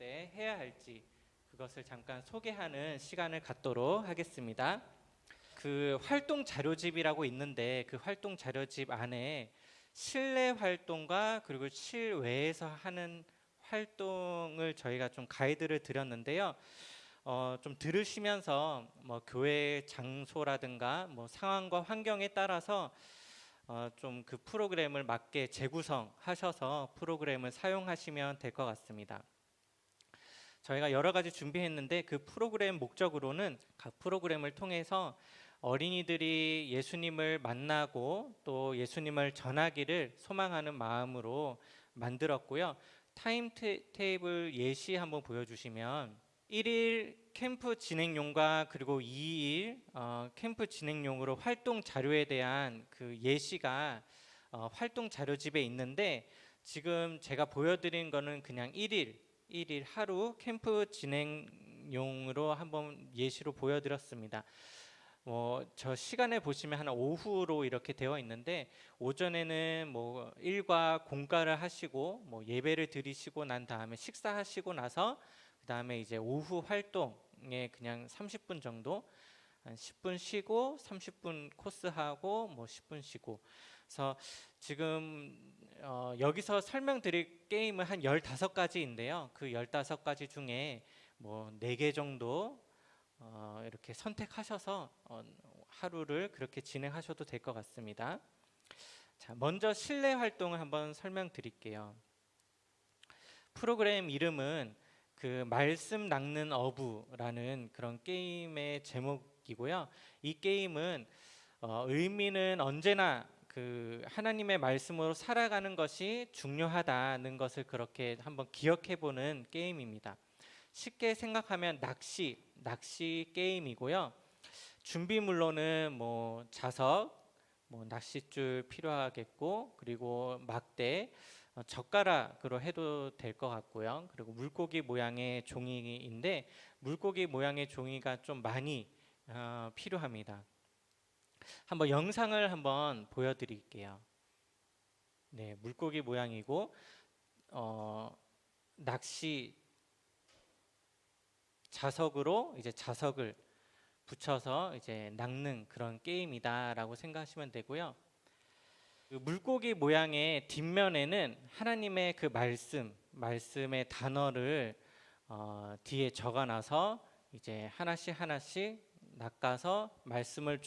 때 해야 할지 그것을 잠깐 소개하는 시간을 갖도록 하겠습니다. 그 활동 자료집이라고 있는데 그 활동 자료집 안에 실내 활동과 그리고 실외에서 하는 활동을 저희가 좀 가이드를 드렸는데요. 좀 들으시면서 뭐 교회 장소라든가 뭐 상황과 환경에 따라서 좀 그 프로그램을 맞게 재구성하셔서 프로그램을 사용하시면 될 것 같습니다. 저희가 여러 가지 준비했는데 그 프로그램 목적으로는 각 프로그램을 통해서 어린이들이 예수님을 만나고 또 예수님을 전하기를 소망하는 마음으로 만들었고요. 타임 테이블 예시 한번 보여주시면 1일 캠프 진행용과 그리고 2일 캠프 진행용으로 활동 자료에 대한 그 예시가 활동 자료집에 있는데 지금 제가 보여드린 거는 그냥 1일 하루 캠프 진행용으로 한번 예시로 보여드렸습니다. 저 시간에 보시면 한 오후로 이렇게 되어 있는데 오전에는 뭐 일과 공과를 하시고 뭐 예배를 드리시고 난 다음에 식사하시고 나서 그 다음에 이제 오후 활동에 그냥 30분 정도 한 10분 쉬고 30분 코스하고 뭐 10분 쉬고 그래서 지금 여기서 설명드릴 게임은 한 15가지인데요. 그 15가지 중에 뭐 4개 정도 이렇게 선택하셔서 하루를 그렇게 진행하셔도 될 것 같습니다. 자, 먼저 실내 활동을 한번 설명드릴게요. 프로그램 이름은 그 말씀 낚는 어부라는 그런 게임의 제목이고요. 이 게임은 의미는 언제나 그 하나님의 말씀으로 살아가는 것이 중요하다는 것을 그렇게 한번 기억해 보는 게임입니다. 쉽게 생각하면 낚시 게임이고요. 준비물로는 뭐 자석, 뭐 낚싯줄 필요하겠고 그리고 막대, 젓가락으로 해도 될 것 같고요. 그리고 물고기 모양의 종이인데 물고기 모양의 종이가 좀 많이 필요합니다. 한번 영상을 한번 보여드릴게요. 네, 물고기 모양이고 낚시 자석으로 이제 자석을 붙여서 이제 낚는 그런 게임이다라고 생각하시면 되고요. 그 물고기 모양의 뒷면에는 하나님의 그 말씀의 단어를 뒤에 적어놔서 이제 하나씩 낚아서 말씀을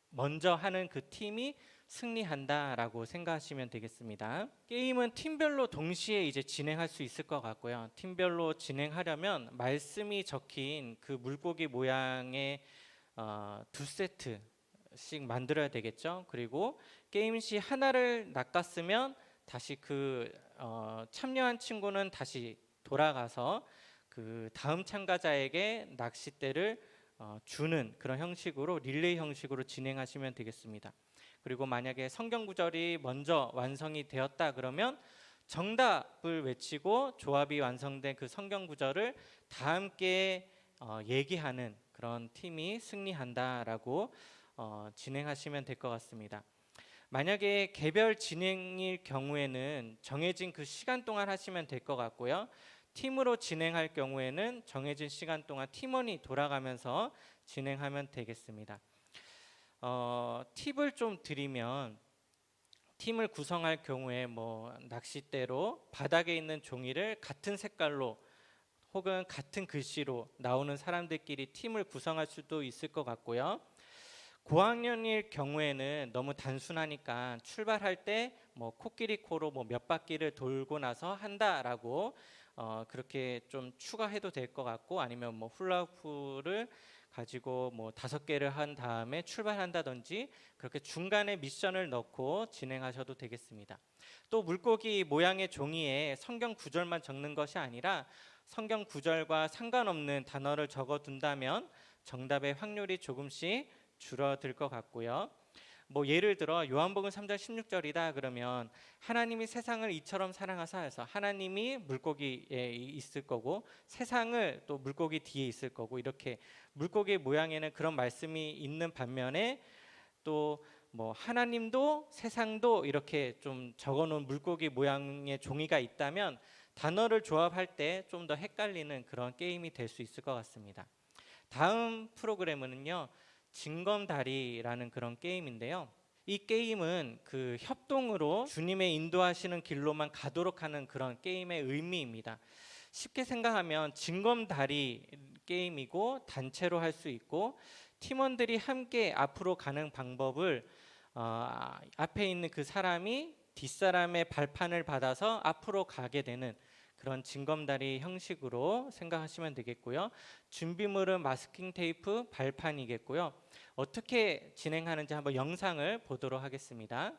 먼저 하는 그 팀이 승리한다라고 생각하시면 되겠습니다. 게임은 팀별로 동시에 이제 진행할 수 있을 것 같고요. 팀별로 진행하려면 말씀이 적힌 그 물고기 모양의 2세트씩 만들어야 되겠죠. 그리고 게임 시 하나를 낚았으면 다시 그 참여한 친구는 다시 돌아가서 그 다음 참가자에게 낚싯대를 주는 그런 형식으로 릴레이 형식으로 진행하시면 되겠습니다. 그리고 만약에 성경 구절이 먼저 완성이 되었다 그러면 정답을 외치고 조합이 완성된 그 성경 구절을 다 함께 얘기하는 그런 팀이 승리한다라고 진행하시면 될 것 같습니다. 만약에 개별 진행일 경우에는 정해진 그 시간 동안 하시면 될 것 같고요. 팀으로 진행할 경우에는 정해진 시간 동안 팀원이 돌아가면서 진행하면 되겠습니다. 팁을 좀 드리면 팀을 구성할 경우에 뭐 낚싯대로 바닥에 있는 종이를 같은 색깔로 혹은 같은 글씨로 나오는 사람들끼리 팀을 구성할 수도 있을 것 같고요. 고학년일 경우에는 너무 단순하니까 출발할 때 뭐 코끼리 코로 뭐 몇 바퀴를 돌고 나서 한다라고 그렇게 좀 추가해도 될 것 같고 아니면 뭐 훌라후프를 가지고 뭐 5개를 한 다음에 출발한다든지 그렇게 중간에 미션을 넣고 진행하셔도 되겠습니다. 또 물고기 모양의 종이에 성경 구절만 적는 것이 아니라 성경 구절과 상관없는 단어를 적어둔다면 정답의 확률이 조금씩 줄어들 것 같고요. 뭐 예를 들어 요한복음 3장 16절이다 그러면 하나님이 세상을 이처럼 사랑하사 해서 하나님이 물고기에 있을 거고 세상을 또 물고기 뒤에 있을 거고 이렇게 물고기 모양에는 그런 말씀이 있는 반면에 또 뭐 하나님도 세상도 이렇게 좀 적어놓은 물고기 모양의 종이가 있다면 단어를 조합할 때 좀 더 헷갈리는 그런 게임이 될 수 있을 것 같습니다. 다음 프로그램은요, 징검다리라는 그런 게임인데요. 이 게임은 그 협동으로 주님의 인도하시는 길로만 가도록 하는 그런 게임의 의미입니다. 쉽게 생각하면 징검다리 게임이고, 단체로 할 수 있고, 팀원들이 함께 앞으로 가는 방법을 앞에 있는 그 사람이 뒷사람의 발판을 받아서 앞으로 가게 되는 그런 징검다리 형식으로 생각하시면 되겠고요. 준비물은 마스킹 테이프, 발판이겠고요. 어떻게 진행하는지 한번 영상을 보도록 하겠습니다.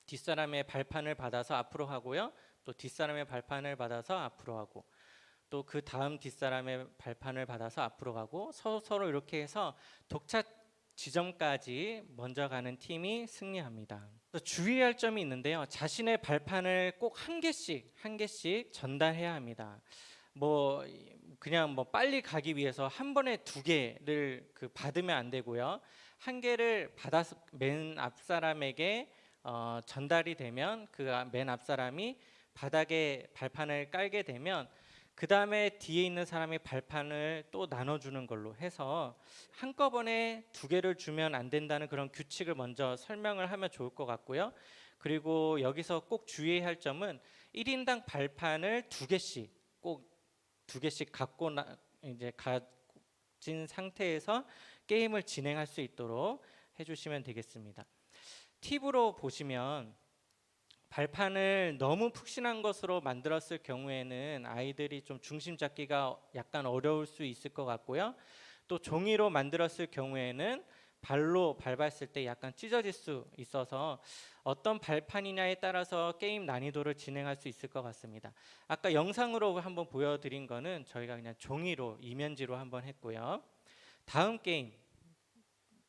뒷사람의 발판을 받아서 앞으로 하고요. 또 뒷사람의 발판을 받아서 앞으로 하고, 또 그 다음 뒷사람의 발판을 받아서 앞으로 가고, 서로 이렇게 해서 독착 지점까지 먼저 가는 팀이 승리합니다. 주의할 점이 있는데요. 자신의 발판을 꼭 한 개씩 전달해야 합니다. 뭐 그냥 뭐 빨리 가기 위해서 한 번에 두 개를 받으면 안 되고요. 한 개를 받아서 맨 앞 사람에게 전달이 되면 그 맨 앞 사람이 바닥에 발판을 깔게 되면 그 다음에 뒤에 있는 사람이 발판을 또 나눠주는 걸로 해서 한꺼번에 두 개를 주면 안 된다는 그런 규칙을 먼저 설명을 하면 좋을 것 같고요. 그리고 여기서 꼭 주의해야 할 점은 1인당 발판을 꼭 두 개씩 갖고 이제 가진 상태에서 게임을 진행할 수 있도록 해주시면 되겠습니다. 팁으로 보시면, 발판을 너무 푹신한 것으로 만들었을 경우에는 아이들이 좀 중심 잡기가 약간 어려울 수 있을 것 같고요. 또 종이로 만들었을 경우에는 발로 밟았을 때 약간 찢어질 수 있어서 어떤 발판이냐에 따라서 게임 난이도를 진행할 수 있을 것 같습니다. 아까 영상으로 한번 보여드린 거는 저희가 그냥 종이로, 이면지로 한번 했고요. 다음 게임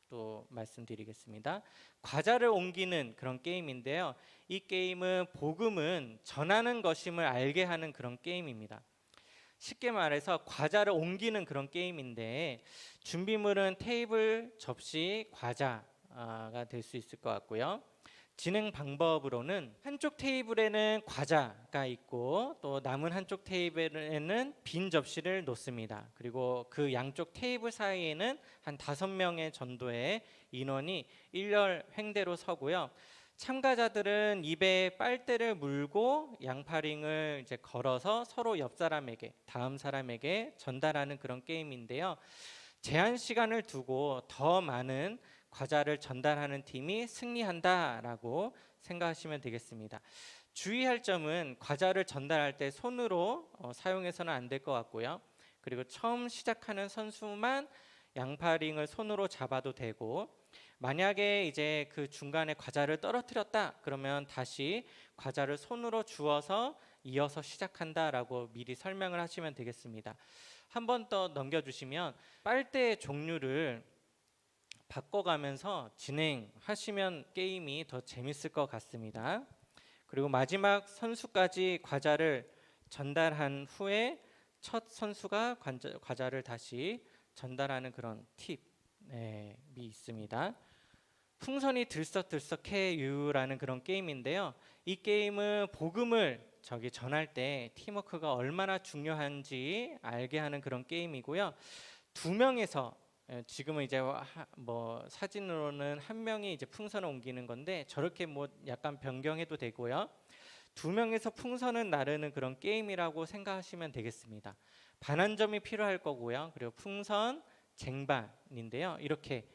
또 말씀드리겠습니다. 과자를 옮기는 그런 게임인데요. 이 게임은 복음은 전하는 것임을 알게 하는 그런 게임입니다. 쉽게 말해서 과자를 옮기는 그런 게임인데, 준비물은 테이블, 접시, 과자가 될 수 있을 것 같고요. 진행 방법으로는 한쪽 테이블에는 과자가 있고, 또 남은 한쪽 테이블에는 빈 접시를 놓습니다. 그리고 그 양쪽 테이블 사이에는 한 5명의 정도의 인원이 일렬 횡대로 서고요. 참가자들은 입에 빨대를 물고 양파링을 이제 걸어서 서로 옆 사람에게, 다음 사람에게 전달하는 그런 게임인데요. 제한 시간을 두고 더 많은 과자를 전달하는 팀이 승리한다라고 생각하시면 되겠습니다. 주의할 점은 과자를 전달할 때 손으로 사용해서는 안 될 것 같고요. 그리고 처음 시작하는 선수만 양파링을 손으로 잡아도 되고, 만약에 이제 그 중간에 과자를 떨어뜨렸다 그러면 다시 과자를 손으로 주워서 이어서 시작한다라고 미리 설명을 하시면 되겠습니다. 한 번 더 넘겨주시면, 빨대의 종류를 바꿔가면서 진행하시면 게임이 더 재밌을 것 같습니다. 그리고 마지막 선수까지 과자를 전달한 후에 첫 선수가 과자를 다시 전달하는 그런 팁이 있습니다. 풍선이 들썩들썩해유라는 그런 게임인데요. 이 게임은 복음을 전할 때 팀워크가 얼마나 중요한지 알게 하는 그런 게임이고요. 2명에서, 지금은 이제 뭐 사진으로는 한 명이 이제 풍선을 옮기는 건데, 저렇게 뭐 약간 변경해도 되고요. 2명에서 풍선을 나르는 그런 게임이라고 생각하시면 되겠습니다. 반환점이 필요할 거고요. 그리고 풍선 쟁반인데요. 이렇게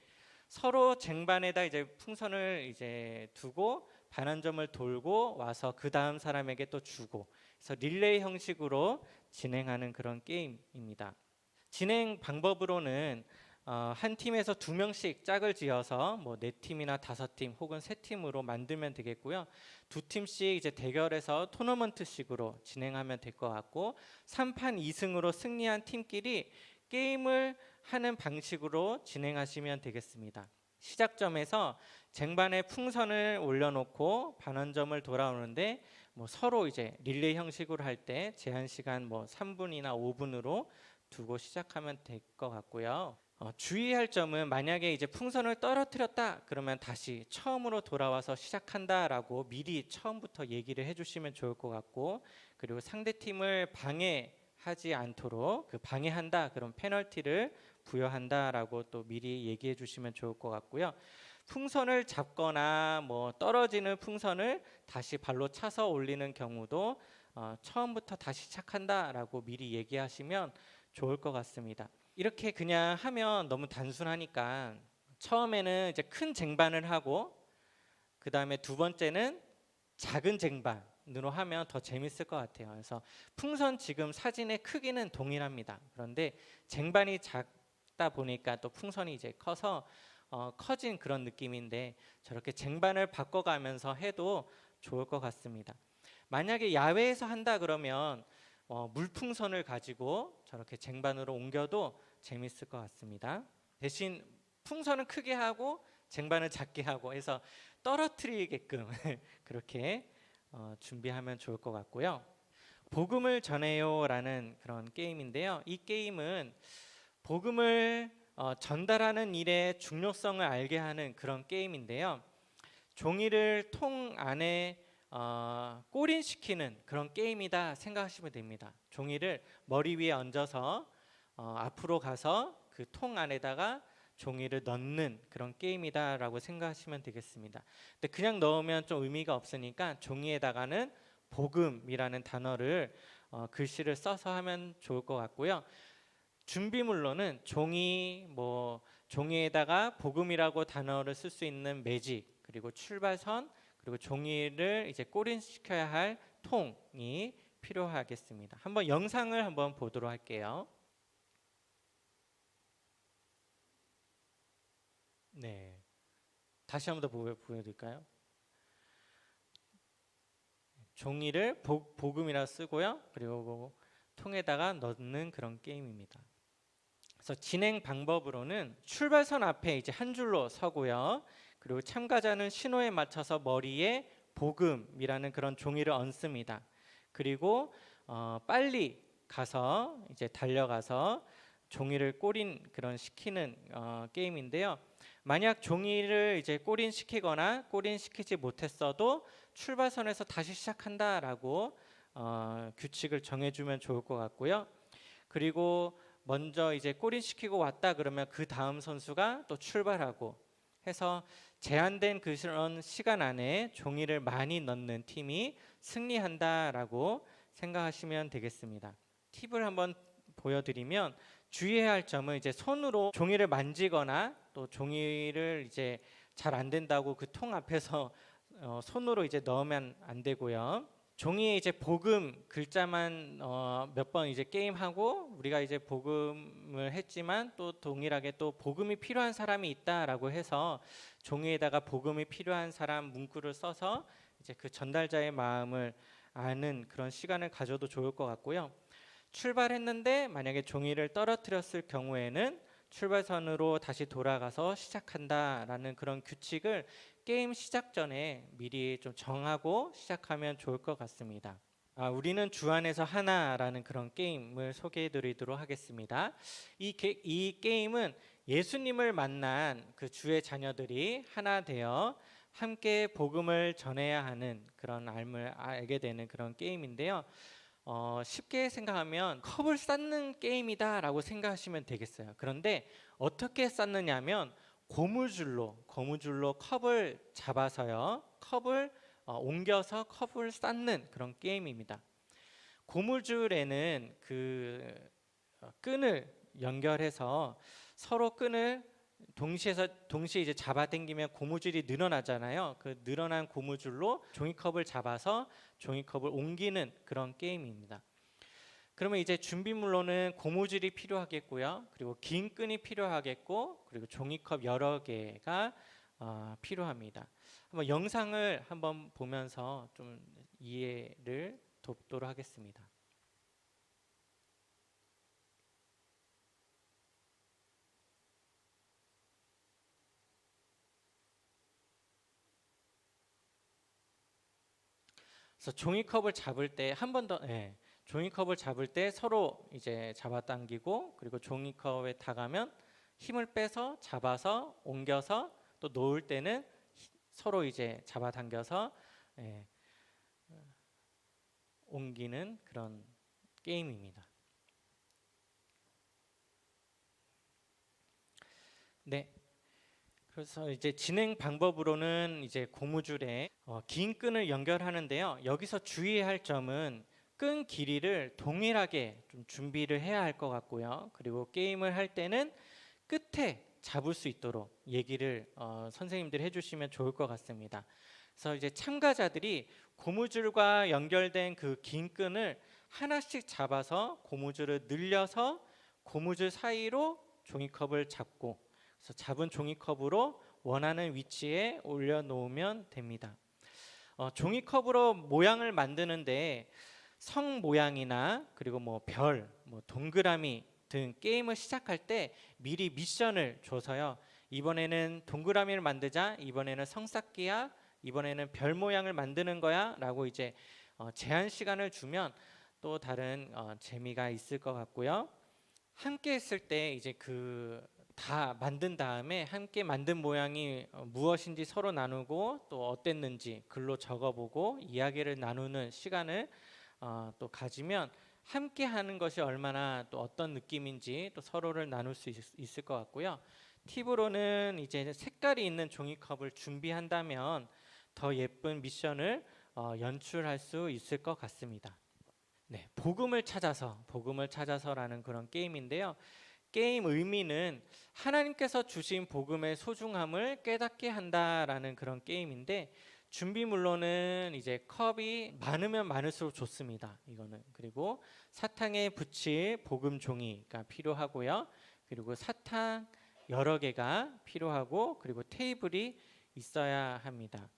서로 쟁반에다 이제 풍선을 이제 두고 반환점을 돌고 와서 그 다음 사람에게 또 주고, 그래서 릴레이 형식으로 진행하는 그런 게임입니다. 진행 방법으로는 한 팀에서 2명씩 짝을 지어서 뭐 4팀이나 5팀 혹은 3팀으로 만들면 되겠고요. 2팀씩 이제 대결해서 토너먼트식으로 진행하면 될 것 같고, 3판 2승으로 승리한 팀끼리 게임을 하는 방식으로 진행하시면 되겠습니다. 시작점에서 쟁반에 풍선을 올려놓고 반환점을 돌아오는데, 뭐 서로 이제 릴레이 형식으로 할 때 제한 시간 뭐 3분이나 5분으로 두고 시작하면 될 것 같고요. 주의할 점은 만약에 이제 풍선을 떨어뜨렸다 그러면 다시 처음으로 돌아와서 시작한다라고 미리 처음부터 얘기를 해주시면 좋을 것 같고, 그리고 상대팀을 방해하지 않도록 그 방해한다 그런 페널티를 부여한다라고 또 미리 얘기해 주시면 좋을 것 같고요. 풍선을 잡거나 뭐 떨어지는 풍선을 다시 발로 차서 올리는 경우도 처음부터 다시 시작한다라고 미리 얘기하시면 좋을 것 같습니다. 이렇게 그냥 하면 너무 단순하니까 처음에는 이제 큰 쟁반을 하고 그 다음에 두 번째는 작은 쟁반으로 하면 더 재밌을 것 같아요. 그래서 풍선 지금 사진의 크기는 동일합니다. 그런데 쟁반이 작다 보니까 또 풍선이 이제 커서 커진 그런 느낌인데, 저렇게 쟁반을 바꿔가면서 해도 좋을 것 같습니다. 만약에 야외에서 한다 그러면 물풍선을 가지고 저렇게 쟁반으로 옮겨도 재밌을 것 같습니다. 대신 풍선은 크게 하고 쟁반은 작게 하고 해서 떨어뜨리게끔 그렇게 준비하면 좋을 것 같고요. 복음을 전해요라는 그런 게임인데요. 이 게임은 복음을 전달하는 일의 중요성을 알게 하는 그런 게임인데요. 종이를 통 안에 꼬린시키는 그런 게임이다 생각하시면 됩니다. 종이를 머리 위에 얹어서 앞으로 가서 그 통 안에다가 종이를 넣는 그런 게임이다라고 생각하시면 되겠습니다. 근데 그냥 넣으면 좀 의미가 없으니까 종이에다가는 복음이라는 단어를 글씨를 써서 하면 좋을 것 같고요. 준비물로는 종이, 종이에다가 복음이라고 단어를 쓸 수 있는 매직, 그리고 출발선, 그리고 종이를 이제 꼬린시켜야 할 통이 필요하겠습니다. 한번 영상을 한번 보도록 할게요. 네, 다시 한번 더 보여드릴까요? 종이를 복음이라 쓰고요. 그리고 통에다가 넣는 그런 게임입니다. 그래서 진행 방법으로는 출발선 앞에 이제 한 줄로 서고요. 그리고 참가자는 신호에 맞춰서 머리에 복음이라는 그런 종이를 얹습니다. 그리고 빨리 가서 이제 달려가서 종이를 꼬린 그런 시키는 게임인데요. 만약 종이를 이제 꼬린 시키거나 꼬린 시키지 못했어도 출발선에서 다시 시작한다라고 규칙을 정해주면 좋을 것 같고요. 그리고 먼저 이제 꼬린시키고 왔다 그러면 그 다음 선수가 또 출발하고 해서 제한된 그런 시간 안에 종이를 많이 넣는 팀이 승리한다라고 생각하시면 되겠습니다. 팁을 한번 보여드리면 주의해야 할 점은 이제 손으로 종이를 만지거나 또 종이를 이제 잘 안 된다고 그 통 앞에서 손으로 이제 넣으면 안 되고요. 종이에 이제 복음 글자만 몇 번 이제 게임하고 우리가 이제 복음을 했지만 또 동일하게 또 복음이 필요한 사람이 있다라고 해서 종이에다가 복음이 필요한 사람 문구를 써서 이제 그 전달자의 마음을 아는 그런 시간을 가져도 좋을 것 같고요. 출발했는데 만약에 종이를 떨어뜨렸을 경우에는 출발선으로 다시 돌아가서 시작한다라는 그런 규칙을 게임 시작 전에 미리 좀 정하고 시작하면 좋을 것 같습니다. 우리는 주 안에서 하나라는 그런 게임을 소개해 드리도록 하겠습니다. 이 게임은 예수님을 만난 그 주의 자녀들이 하나 되어 함께 복음을 전해야 하는 그런 알을 알게 되는 그런 게임인데요. 쉽게 생각하면 컵을 쌓는 게임이다라고 생각하시면 되겠어요. 그런데 어떻게 쌓느냐면 고무줄로 컵을 잡아서요. 컵을 옮겨서 컵을 쌓는 그런 게임입니다. 고무줄에는 그 끈을 연결해서 서로 끈을 동시에 이제 잡아당기면 고무줄이 늘어나잖아요. 그 늘어난 고무줄로 종이컵을 잡아서 종이컵을 옮기는 그런 게임입니다. 그러면 이제 준비물로는 고무줄이 필요하겠고요. 그리고 긴 끈이 필요하겠고, 그리고 종이컵 여러 개가 필요합니다. 한번 영상을 한번 보면서 좀 이해를 돕도록 하겠습니다. 그래서 종이컵을 잡을 때 한 번 더, 종이컵을 잡을 때 서로 이제 잡아당기고, 그리고 종이컵에 닿으면 힘을 빼서 잡아서 옮겨서, 또 놓을 때는 서로 이제 잡아당겨서 예, 옮기는 그런 게임입니다. 네. 그래서 이제 진행 방법으로는 이제 고무줄에 긴 끈을 연결하는데요. 여기서 주의해야 할 점은 끈 길이를 동일하게 좀 준비를 해야 할 것 같고요. 그리고 게임을 할 때는 끝에 잡을 수 있도록 얘기를 선생님들이 해주시면 좋을 것 같습니다. 그래서 이제 참가자들이 고무줄과 연결된 그 긴 끈을 하나씩 잡아서 고무줄을 늘려서 고무줄 사이로 종이컵을 잡고, 그래서 잡은 종이컵으로 원하는 위치에 올려놓으면 됩니다. 종이컵으로 모양을 만드는데 성 모양이나 그리고 뭐 별, 뭐 동그라미 등 게임을 시작할 때 미리 미션을 줘서요. 이번에는 동그라미를 만들자, 이번에는 성 쌓기야, 이번에는 별 모양을 만드는 거야 라고 이제 제한 시간을 주면 또 다른 재미가 있을 것 같고요. 함께 했을 때 이제 그 다 만든 다음에 함께 만든 모양이 무엇인지 서로 나누고, 또 어땠는지 글로 적어보고 이야기를 나누는 시간을 또 가지면 함께 하는 것이 얼마나 또 어떤 느낌인지 또 서로를 나눌 수 있을 것 같고요. 팁으로는 이제 색깔이 있는 종이컵을 준비한다면 더 예쁜 미션을 연출할 수 있을 것 같습니다. 네, 복음을 찾아서라는 그런 게임인데요. 게임 의미는 하나님께서 주신 복음의 소중함을 깨닫게 한다라는 그런 게임인데, 준비물로는 이제 컵이 많으면 많을수록 좋습니다. 이거는. 그리고 사탕에 붙일 복음 종이가 필요하고요. 그리고 사탕 여러 개가 필요하고, 그리고 테이블이 있어야 합니다.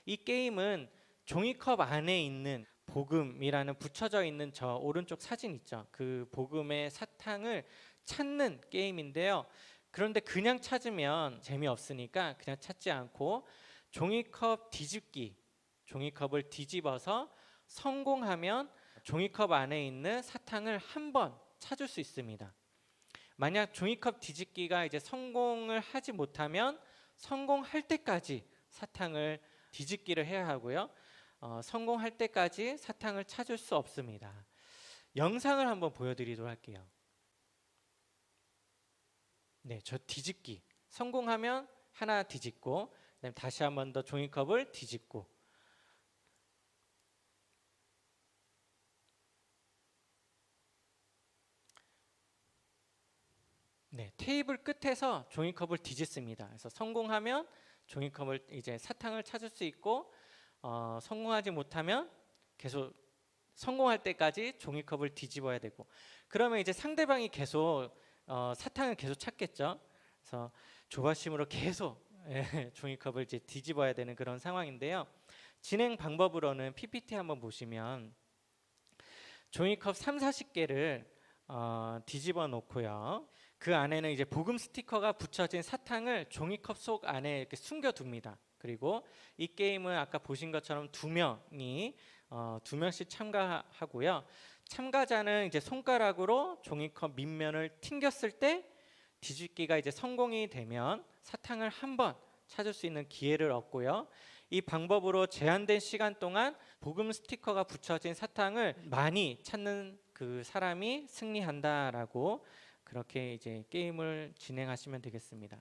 이 게임은 종이컵 안에 있는 복음이라는 붙여져 있는 저 오른쪽 사진 있죠. 그 복음의 사탕을 찾는 게임인데요. 그런데 그냥 찾으면 재미없으니까 그냥 찾지 않고 종이컵 뒤집기, 종이컵을 뒤집어서 성공하면 종이컵 안에 있는 사탕을 한 번 찾을 수 있습니다. 만약 종이컵 뒤집기가 이제 성공을 하지 못하면 성공할 때까지 사탕을 뒤집기를 해야 하고요. 성공할 때까지 사탕을 찾을 수 없습니다. 영상을 한번 보여드리도록 할게요. 네, 저 뒤집기 성공하면 하나 뒤집고, 그다음에 다시 한 번 더 종이컵을 뒤집고, 네, 테이블 끝에서 종이컵을 뒤집습니다. 그래서 성공하면 종이컵을 이제 사탕을 찾을 수 있고, 성공하지 못하면 계속 성공할 때까지 종이컵을 뒤집어야 되고, 그러면 이제 상대방이 계속 사탕을 계속 찾겠죠. 그래서 조바심으로 계속 종이컵을 이제 뒤집어야 되는 그런 상황인데요. 진행 방법으로는 PPT 한번 보시면 종이컵 30-40개를 뒤집어 놓고요. 그 안에는 이제 복음 스티커가 붙여진 사탕을 종이컵 속 안에 이렇게 숨겨둡니다. 그리고 이 게임은 아까 보신 것처럼 두 명씩 참가하고요. 참가자는 이제 손가락으로 종이컵 밑면을 튕겼을 때 뒤집기가 이제 성공이 되면 사탕을 한 번 찾을 수 있는 기회를 얻고요. 이 방법으로 제한된 시간 동안 복음 스티커가 붙여진 사탕을 많이 찾는 그 사람이 승리한다라고, 그렇게 이제 게임을 진행하시면 되겠습니다.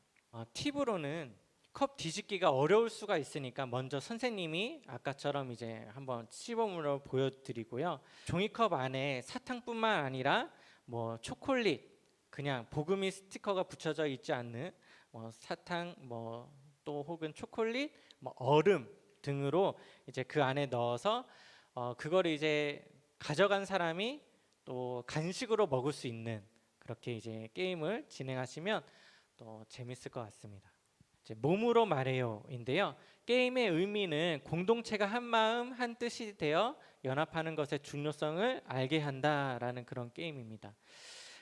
팁으로는 컵 뒤집기가 어려울 수가 있으니까 먼저 선생님이 아까처럼 이제 한번 시범으로 보여드리고요. 종이컵 안에 사탕뿐만 아니라 뭐 초콜릿, 그냥 복음이 스티커가 붙여져 있지 않는 사탕, 또 혹은 초콜릿, 얼음 등으로 이제 그 안에 넣어서 그거를 이제 가져간 사람이 또 간식으로 먹을 수 있는, 그렇게 이제 게임을 진행하시면 또 재밌을 것 같습니다. 이제 몸으로 말해요인데요. 게임의 의미는 공동체가 한 마음 한 뜻이 되어 연합하는 것의 중요성을 알게 한다라는 그런 게임입니다.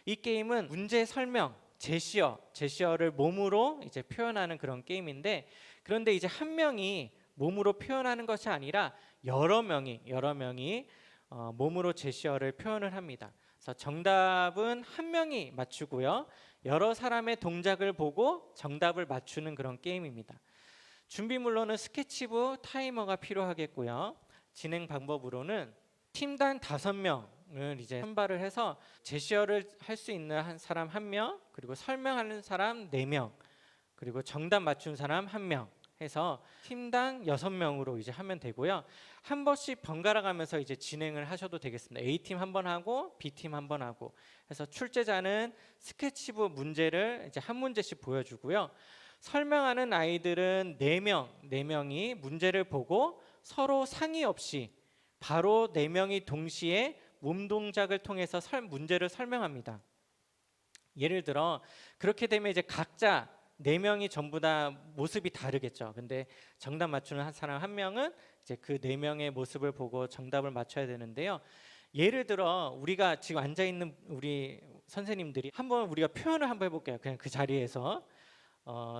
이 게임은 문제 설명, 제시어를 몸으로 이제 표현하는 그런 게임인데, 그런데 이제 한 명이 몸으로 표현하는 것이 아니라 여러 명이 몸으로 제시어를 표현을 합니다. 그래서 정답은 한 명이 맞추고요. 여러 사람의 동작을 보고 정답을 맞추는 그런 게임입니다. 준비물로는 스케치북, 타이머가 필요하겠고요. 진행 방법으로는 팀당 5명을 이제 선발을 해서 제시어를 할 수 있는 한 사람 1명, 그리고 설명하는 사람 4명, 그리고 정답 맞춘 사람 1명 해서 팀당 6명으로 이제 하면 되고요. 한 번씩 번갈아 가면서 이제 진행을 하셔도 되겠습니다. A팀 한 번 하고 B팀 한 번 하고 해서 출제자는 스케치북 문제를 이제 한 문제씩 보여주고요. 설명하는 아이들은 4명이 문제를 보고 서로 상의 없이 바로 4명이 동시에 몸 동작을 통해서 문제를 설명합니다. 예를 들어 그렇게 되면 이제 각자 4명이 전부 다 모습이 다르겠죠. 근데 정답 맞추는 한 사람 1명은 이제 그 4명의 모습을 보고 정답을 맞춰야 되는데요. 예를 들어 우리가 지금 앉아 있는 우리 선생님들이 한번 우리가 표현을 한번 해볼게요. 그냥 그 자리에서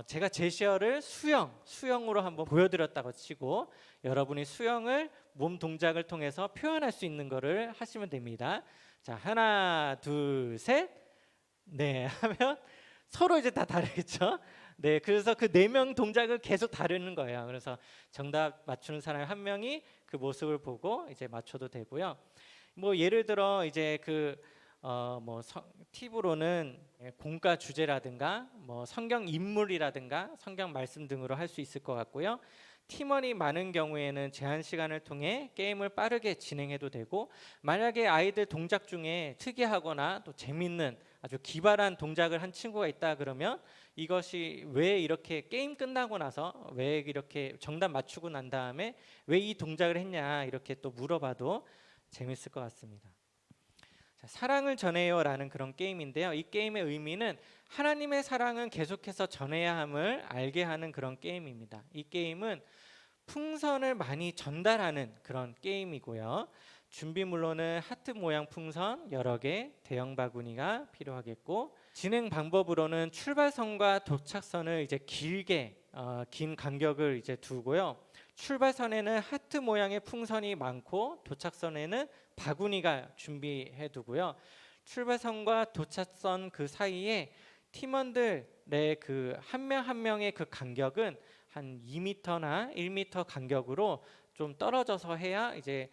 제가 제시어를 수영으로 한번 보여드렸다고 치고 여러분이 수영을 몸 동작을 통해서 표현할 수 있는 거를 하시면 됩니다. 자, 하나, 둘, 셋. 네, 하면 서로 이제 다 다르겠죠. 네, 그래서 그 4명 동작을 계속 다루는 거예요. 그래서 정답 맞추는 사람 1명이 그 모습을 보고 이제 맞춰도 되고요. 뭐 예를 들어 이제 팁으로는 공과 주제라든가 뭐 성경 인물이라든가 성경 말씀 등으로 할 수 있을 것 같고요. 팀원이 많은 경우에는 제한 시간을 통해 게임을 빠르게 진행해도 되고, 만약에 아이들 동작 중에 특이하거나 또 재밌는 아주 기발한 동작을 한 친구가 있다 그러면 이것이 왜 이렇게 게임 끝나고 나서 왜 이렇게 정답 맞추고 난 다음에 왜 이 동작을 했냐 이렇게 또 물어봐도 재밌을 것 같습니다. 자, 사랑을 전해요라는 그런 게임인데요. 이 게임의 의미는 하나님의 사랑은 계속해서 전해야 함을 알게 하는 그런 게임입니다. 이 게임은 풍선을 많이 전달하는 그런 게임이고요. 준비물로는 하트 모양 풍선 여러 개, 대형 바구니가 필요하겠고, 진행 방법으로는 출발선과 도착선을 이제 길게 긴 간격을 이제 두고요. 출발선에는 하트 모양의 풍선이 많고 도착선에는 바구니가 준비해 두고요. 출발선과 도착선 그 사이에 팀원들의 그 한 명 한 명의 그 간격은 한 2m나 1m 간격으로 좀 떨어져서 해야 이제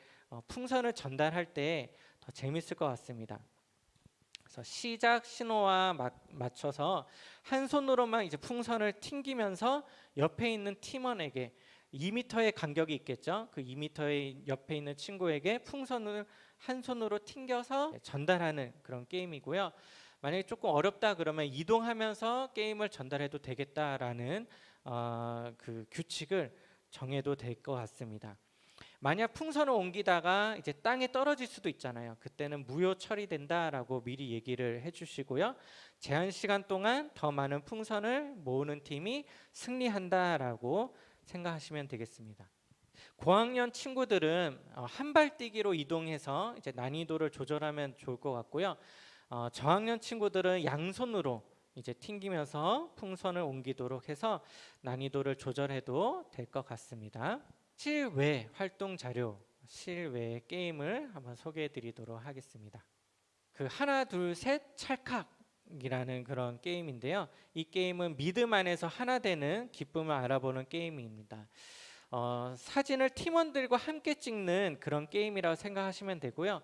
풍선을 전달할 때 더 재밌을 것 같습니다. 그래서 시작 신호와 맞춰서 한 손으로만 이제 풍선을 튕기면서 옆에 있는 팀원에게 2m의 간격이 있겠죠. 그 2m의 옆에 있는 친구에게 풍선을 한 손으로 튕겨서 전달하는 그런 게임이고요. 만약에 조금 어렵다 그러면 이동하면서 게임을 전달해도 되겠다라는 그 규칙을 정해도 될 것 같습니다. 만약 풍선을 옮기다가 이제 땅에 떨어질 수도 있잖아요. 그때는 무효 처리된다라고 미리 얘기를 해주시고요. 제한 시간 동안 더 많은 풍선을 모으는 팀이 승리한다라고 생각하시면 되겠습니다. 고학년 친구들은 한발뛰기로 이동해서 이제 난이도를 조절하면 좋을 것 같고요. 저학년 친구들은 양손으로 이제 튕기면서 풍선을 옮기도록 해서 난이도를 조절해도 될 것 같습니다. 실외 활동 자료, 실외 게임을 한번 소개해 드리도록 하겠습니다. 그 하나 둘 셋 찰칵이라는 그런 게임인데요. 이 게임은 믿음 안에서 하나 되는 기쁨을 알아보는 게임입니다. 사진을 팀원들과 함께 찍는 그런 게임이라고 생각하시면 되고요.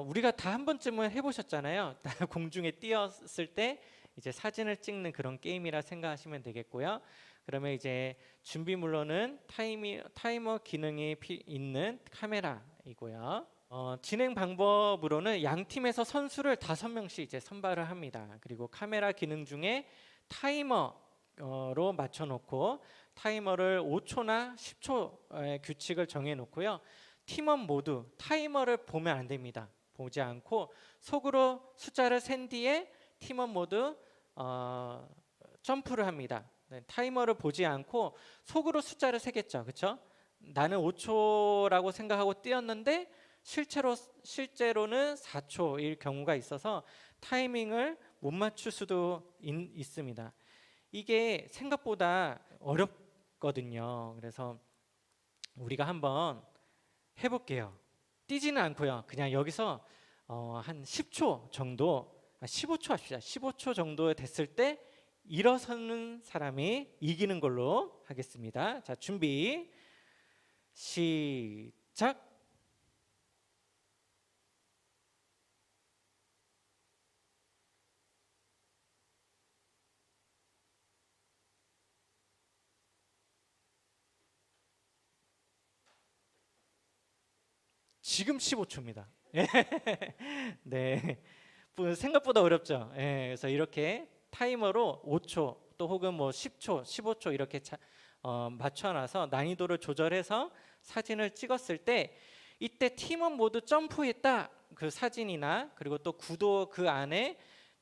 우리가 다 한 번쯤은 해보셨잖아요. 공중에 띄었을 때 이제 사진을 찍는 그런 게임이라 생각하시면 되겠고요. 그러면 이제 준비물로는 타이머 기능이 있는 카메라이고요. 진행 방법으로는 양 팀에서 선수를 5명씩 이제 선발을 합니다. 그리고 카메라 기능 중에 타이머로 맞춰놓고 타이머를 5초나 10초의 규칙을 정해놓고요. 팀원 모두 타이머를 보면 안 됩니다. 보지 않고 속으로 숫자를 센 뒤에 팀원 모두 점프를 합니다. 네, 타이머를 보지 않고 속으로 숫자를 세겠죠. 그렇죠? 나는 5초라고 생각하고 뛰었는데 실제로는 4초일 경우가 있어서 타이밍을 못 맞출 수도 있습니다. 이게 생각보다 어렵거든요. 그래서 우리가 한번 해볼게요. 뛰지는 않고요. 그냥 여기서 한 10초 정도, 15초 합시다. 15초 정도 됐을 때 일어서는 사람이 이기는 걸로 하겠습니다. 자, 준비 시작. 지금 15초입니다. 네, 생각보다 어렵죠. 그래서 이렇게 타이머로 5초 또 혹은 뭐 10초, 15초 이렇게 맞춰놔서 난이도를 조절해서 사진을 찍었을 때 이때 팀원 모두 점프했다 그 사진이나 그리고 또 구도 그 안에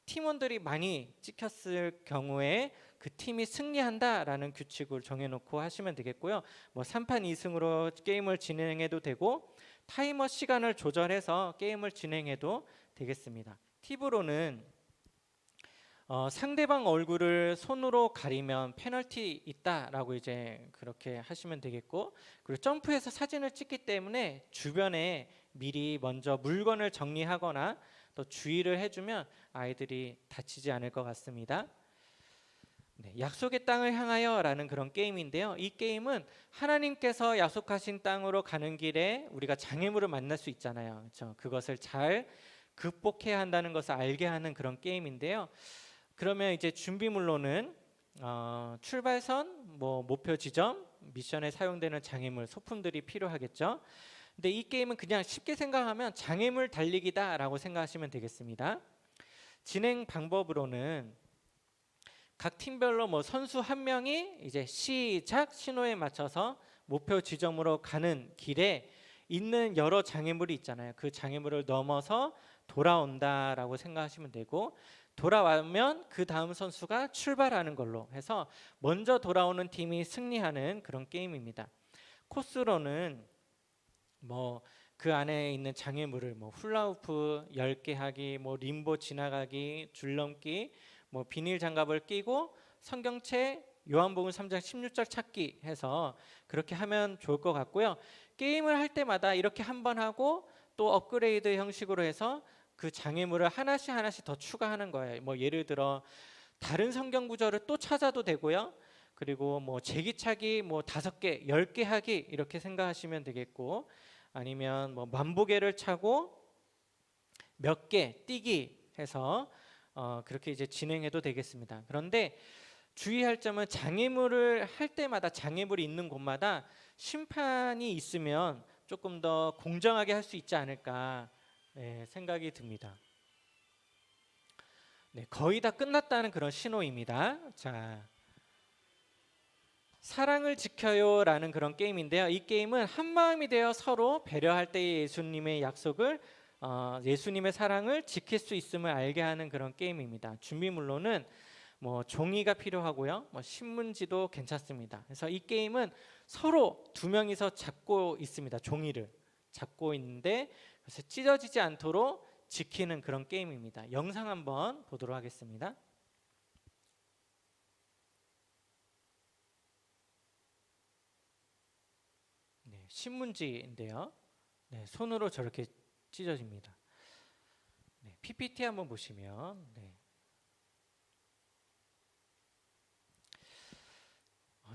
팀원들이 많이 찍혔을 경우에 그 팀이 승리한다라는 규칙을 정해놓고 하시면 되겠고요. 뭐 3판 2승으로 게임을 진행해도 되고 타이머 시간을 조절해서 게임을 진행해도 되겠습니다. 팁으로는 상대방 얼굴을 손으로 가리면 페널티 있다라고 이제 그렇게 하시면 되겠고, 그리고 점프해서 사진을 찍기 때문에 주변에 미리 먼저 물건을 정리하거나 또 주의를 해주면 아이들이 다치지 않을 것 같습니다. 네, 약속의 땅을 향하여라는 그런 게임인데요. 이 게임은 하나님께서 약속하신 땅으로 가는 길에 우리가 장애물을 만날 수 있잖아요. 그렇죠? 그것을 잘 극복해야 한다는 것을 알게 하는 그런 게임인데요. 그러면 이제 준비물로는 출발선, 뭐 목표 지점, 미션에 사용되는 장애물, 소품들이 필요하겠죠. 근데 이 게임은 그냥 쉽게 생각하면 장애물 달리기다라고 생각하시면 되겠습니다. 진행 방법으로는 각 팀별로 뭐 선수 한 명이 이제 시작 신호에 맞춰서 목표 지점으로 가는 길에 있는 여러 장애물이 있잖아요. 그 장애물을 넘어서 돌아온다라고 생각하시면 되고, 돌아오면 그 다음 선수가 출발하는 걸로 해서 먼저 돌아오는 팀이 승리하는 그런 게임입니다. 코스로는 뭐 그 안에 있는 장애물을 뭐 훌라후프 10개 하기, 뭐 림보 지나가기, 줄넘기, 뭐 비닐 장갑을 끼고 성경책 요한복음 3장 16절 찾기 해서 그렇게 하면 좋을 것 같고요. 게임을 할 때마다 이렇게 한 번 하고 또 업그레이드 형식으로 해서 그 장애물을 하나씩 하나씩 더 추가하는 거예요. 뭐 예를 들어 다른 성경 구절을 또 찾아도 되고요. 그리고 뭐 제기차기 뭐 5개, 10개 하기 이렇게 생각하시면 되겠고, 아니면 뭐 만보개를 차고 몇 개 뛰기 해서 그렇게 이제 진행해도 되겠습니다. 그런데 주의할 점은 장애물을 할 때마다 장애물이 있는 곳마다 심판이 있으면 조금 더 공정하게 할 수 있지 않을까 생각이 듭니다. 네, 거의 다 끝났다는 그런 신호입니다. 자, 사랑을 지켜요라는 그런 게임인데요. 이 게임은 한 마음이 되어 서로 배려할 때의 예수님의 약속을 예수님의 사랑을 지킬 수 있음을 알게 하는 그런 게임입니다. 준비물로는 뭐 종이가 필요하고요, 뭐 신문지도 괜찮습니다. 그래서 이 게임은 서로 두 명이서 잡고 있습니다. 종이를 잡고 있는데 그래서 찢어지지 않도록 지키는 그런 게임입니다. 영상 한번 보도록 하겠습니다. 네, 신문지인데요. 네, 손으로 저렇게 찢어집니다. 네, PPT 한번 보시면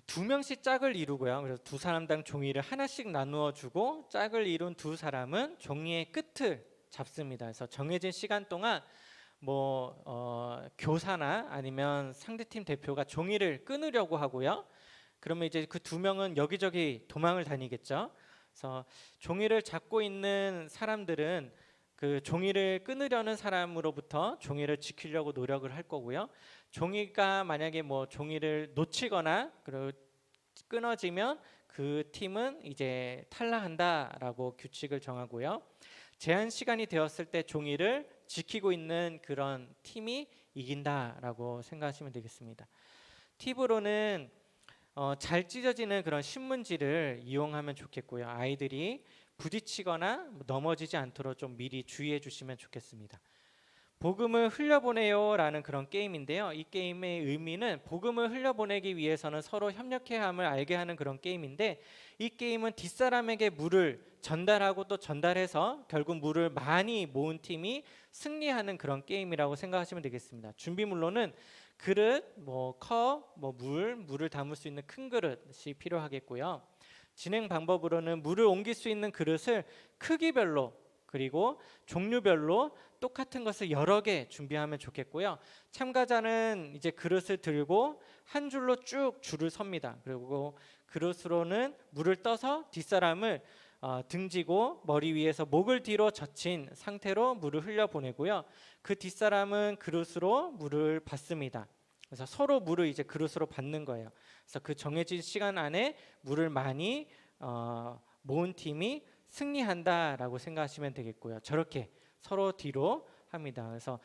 두 명씩 짝을 이루고요. 그래서 두 사람당 종이를 하나씩 나누어 주고 짝을 이룬 두 사람은 종이의 끝을 잡습니다. 그래서 정해진 시간 동안 뭐 교사나 아니면 상대팀 대표가 종이를 끊으려고 하고요. 그러면 이제 그 두 명은 여기저기 도망을 다니겠죠. 그래서 종이를 잡고 있는 사람들은 그 종이를 끊으려는 사람으로부터 종이를 지키려고 노력을 할 거고요. 종이가 만약에 뭐 종이를 놓치거나 그리고 끊어지면 그 팀은 이제 탈락한다라고 규칙을 정하고요. 제한 시간이 되었을 때 종이를 지키고 있는 그런 팀이 이긴다라고 생각하시면 되겠습니다. 팁으로는 잘 찢어지는 그런 신문지를 이용하면 좋겠고요. 아이들이 부딪히거나 넘어지지 않도록 좀 미리 주의해 주시면 좋겠습니다. 복음을 흘려보내요라는 그런 게임인데요. 이 게임의 의미는 복음을 흘려보내기 위해서는 서로 협력해야 함을 알게 하는 그런 게임인데, 이 게임은 뒷사람에게 물을 전달하고 또 전달해서 결국 물을 많이 모은 팀이 승리하는 그런 게임이라고 생각하시면 되겠습니다. 준비물로는 그릇, 컵, 물을 담을 수 있는 큰 그릇이 필요하겠고요. 진행 방법으로는 물을 옮길 수 있는 그릇을 크기별로 그리고 종류별로 똑같은 것을 여러 개 준비하면 좋겠고요. 참가자는 이제 그릇을 들고 한 줄로 쭉 줄을 섭니다. 그리고 그릇으로는 물을 떠서 뒷사람을 등지고 머리 위에서 목을 뒤로 젖힌 상태로 물을 흘려보내고요. 그 뒷사람은 그릇으로 물을 받습니다. 그래서 서로 물을 이제 그릇으로 받는 거예요. 그래서 그 정해진 시간 안에 물을 많이 모은 팀이 승리한다라고 생각하시면 되겠고요. 저렇게 서로 뒤로 합니다. 그래서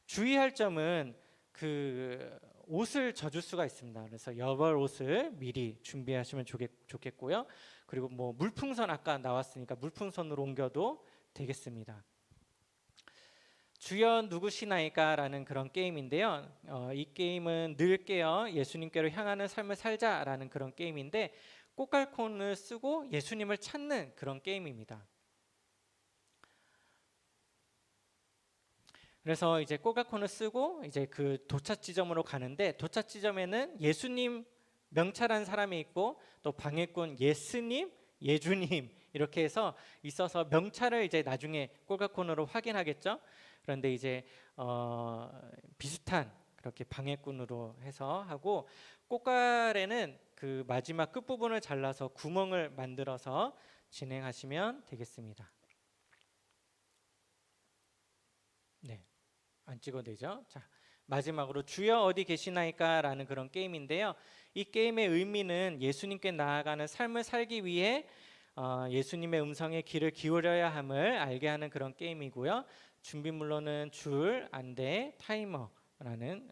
주의할 점은 그 옷을 젖을 수가 있습니다. 그래서 여벌 옷을 미리 준비하시면 좋겠고요. 그리고 물풍선 아까 나왔으니까 물풍선으로 옮겨도 되겠습니다. 주여 누구시나이까라는 그런 게임인데요. 이 게임은 늘 깨어 예수님께로 향하는 삶을 살자라는 그런 게임인데, 꽃갈콘을 쓰고 예수님을 찾는 그런 게임입니다. 그래서 이제 꽃갈콘을 쓰고 이제 그 도착 지점으로 가는데, 도착 지점에는 예수님 명찰한 사람이 있고 또 방해꾼 예스님, 예주님 이렇게 해서 있어서 명찰을 이제 나중에 꽃갈콘으로 확인하겠죠. 그런데 이제 비슷한 그렇게 방해꾼으로 해서 하고, 꽃갈에는 그 마지막 끝부분을 잘라서 구멍을 만들어서 진행하시면 되겠습니다. 네, 안 찍어도 되죠? 자, 마지막으로 주여 어디 계시나이까라는 그런 게임인데요. 이 게임의 의미는 예수님께 나아가는 삶을 살기 위해 예수님의 음성에 귀를 기울여야 함을 알게 하는 그런 게임이고요. 준비물로는 줄, 안대, 타이머라는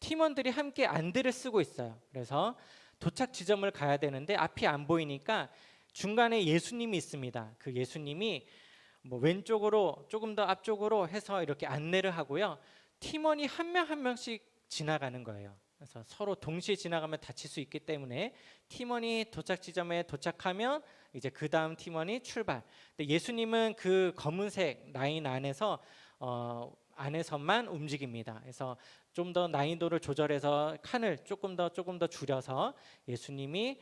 팀원들이 함께 안대를 쓰고 있어요. 그래서 도착 지점을 가야 되는데 앞이 안 보이니까 중간에 예수님이 있습니다. 그 예수님이 왼쪽으로 조금 더 앞쪽으로 해서 이렇게 안내를 하고요. 팀원이 한 명 한 명씩 지나가는 거예요. 그래서 서로 동시에 지나가면 다칠 수 있기 때문에 팀원이 도착 지점에 도착하면 이제 그 다음 팀원이 출발. 근데 예수님은 그 검은색 라인 안에서만 움직입니다. 그래서 좀 더 난이도를 조절해서 칸을 조금 더 줄여서 예수님이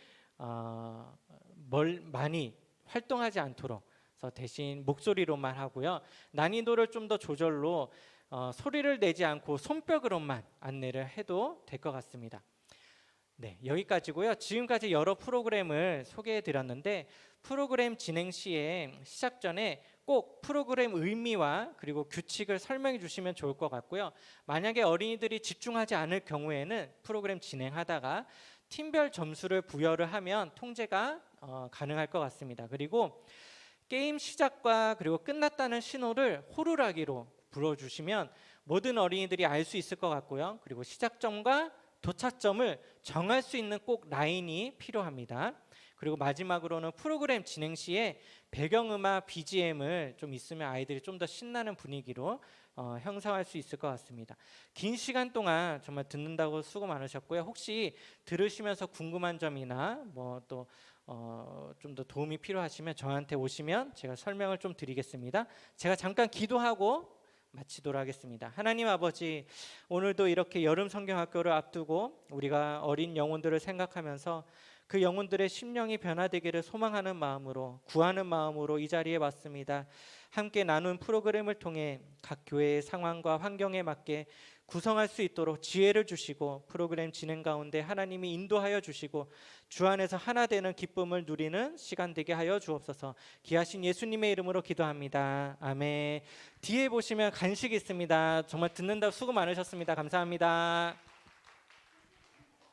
많이 활동하지 않도록, 그래서 대신 목소리로만 하고요. 난이도를 좀 더 조절로 소리를 내지 않고 손뼉으로만 안내를 해도 될 것 같습니다. 네, 여기까지고요. 지금까지 여러 프로그램을 소개해 드렸는데, 프로그램 진행 시에 시작 전에 꼭 프로그램 의미와 그리고 규칙을 설명해 주시면 좋을 것 같고요. 만약에 어린이들이 집중하지 않을 경우에는 프로그램 진행하다가 팀별 점수를 부여를 하면 통제가 가능할 것 같습니다. 그리고 게임 시작과 그리고 끝났다는 신호를 호루라기로 불어주시면 모든 어린이들이 알 수 있을 것 같고요. 그리고 시작점과 도착점을 정할 수 있는 꼭 라인이 필요합니다. 그리고 마지막으로는 프로그램 진행 시에 배경음악 BGM을 좀 있으면 아이들이 좀 더 신나는 분위기로 형성할 수 있을 것 같습니다. 긴 시간 동안 정말 듣는다고 수고 많으셨고요. 혹시 들으시면서 궁금한 점이나 또 좀 더 도움이 필요하시면 저한테 오시면 제가 설명을 좀 드리겠습니다. 제가 잠깐 기도하고 마치도록 하겠습니다. 하나님 아버지, 오늘도 이렇게 여름 성경학교를 앞두고 우리가 어린 영혼들을 생각하면서 그 영혼들의 심령이 변화되기를 소망하는 마음으로, 구하는 마음으로 이 자리에 왔습니다. 함께 나눈 프로그램을 통해 각 교회의 상황과 환경에 맞게 구성할 수 있도록 지혜를 주시고, 프로그램 진행 가운데 하나님이 인도하여 주시고 주 안에서 하나 되는 기쁨을 누리는 시간 되게 하여 주옵소서. 귀하신 예수님의 이름으로 기도합니다. 아멘. 뒤에 보시면 간식이 있습니다. 정말 듣는다고 수고 많으셨습니다. 감사합니다.